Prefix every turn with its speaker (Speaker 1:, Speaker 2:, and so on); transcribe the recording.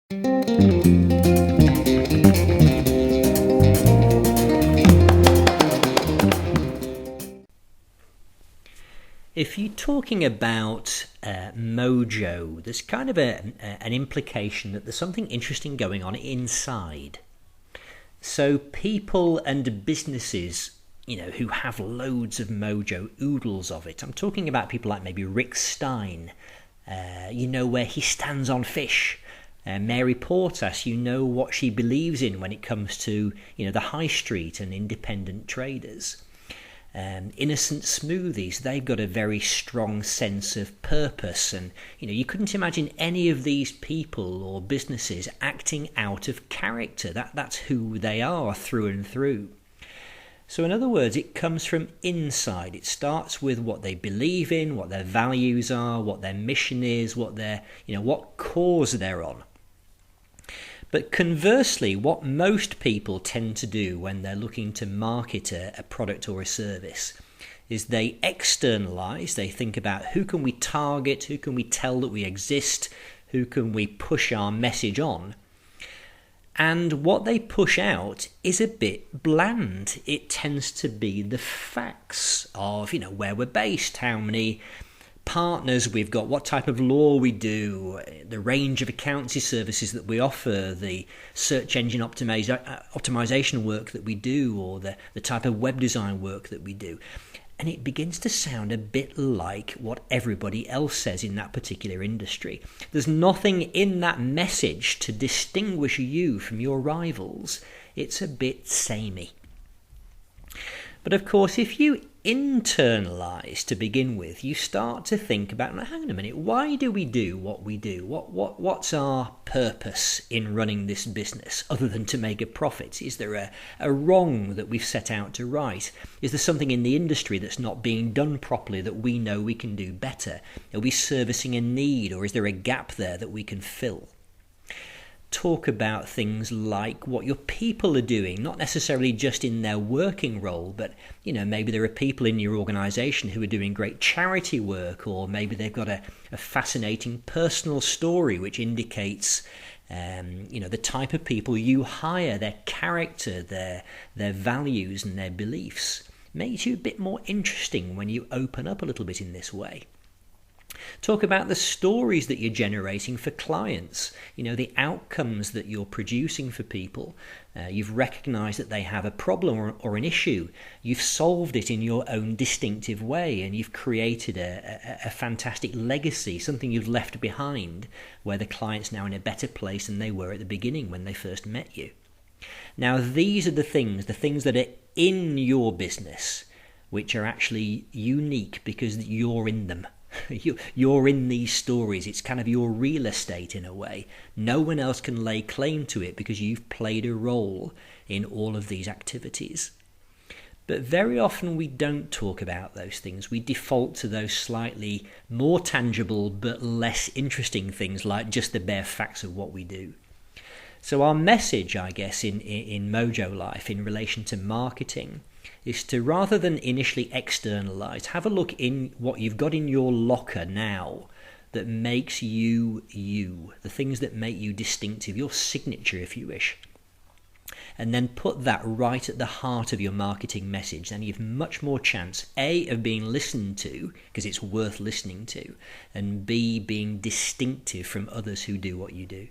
Speaker 1: If you're talking about mojo, there's kind of an implication that there's something interesting going on inside. So people and businesses, who have loads of mojo, oodles of it. I'm talking about people like maybe Rick Stein, where he stands on fish. Mary Portas, what she believes in when it comes to, the high street and independent traders. Innocent Smoothies, they've got a very strong sense of purpose, and you couldn't imagine any of these people or businesses acting out of character. That's who they are through and through. So in other words, it comes from inside. It starts with what they believe in, what their values are, what their mission is, what cause they're on. But conversely, what most people tend to do when they're looking to market a product or a service is they externalize. They think about who can we target, who can we tell that we exist, who can we push our message on. And what they push out is a bit bland. It tends to be the facts of, where we're based, how many partners we've got, what type of law we do, the range of accountancy services that we offer, the search engine optimization work that we do, or the type of web design work that we do. And it begins to sound a bit like what everybody else says in that particular industry. There's nothing in that message to distinguish you from your rivals. It's a bit samey. But of course, if you internalize to begin with, you start to think about, hang on a minute, why do we do what we do? What's our purpose in running this business other than to make a profit? Is there a wrong that we've set out to right? Is there something in the industry that's not being done properly that we know we can do better? Are we servicing a need, or is there a gap there that we can fill? Talk about things like what your people are doing, not necessarily just in their working role, but maybe there are people in your organization who are doing great charity work, or maybe they've got a fascinating personal story which indicates the type of people you hire, their character, their values and their beliefs. Makes you a bit more interesting when you open up a little bit in this way. Talk about the stories that you're generating for clients, the outcomes that you're producing for people. You've recognized that they have a problem or an issue. You've solved it in your own distinctive way, and you've created a fantastic legacy, something you've left behind, where the client's now in a better place than they were at the beginning when they first met you. Now, these are the things that are in your business, which are actually unique because you're in them. You're in these stories. It's kind of your real estate in a way. No one else can lay claim to it because you've played a role in all of these activities. But very often we don't talk about those things. We default to those slightly more tangible but less interesting things, like just the bare facts of what we do. So our message, I guess, in Mojo Life in relation to marketing is to, rather than initially externalize, have a look in what you've got in your locker now that makes you, the things that make you distinctive, your signature if you wish. And then put that right at the heart of your marketing message. Then you've much more chance, A, of being listened to, because it's worth listening to, and B, being distinctive from others who do what you do.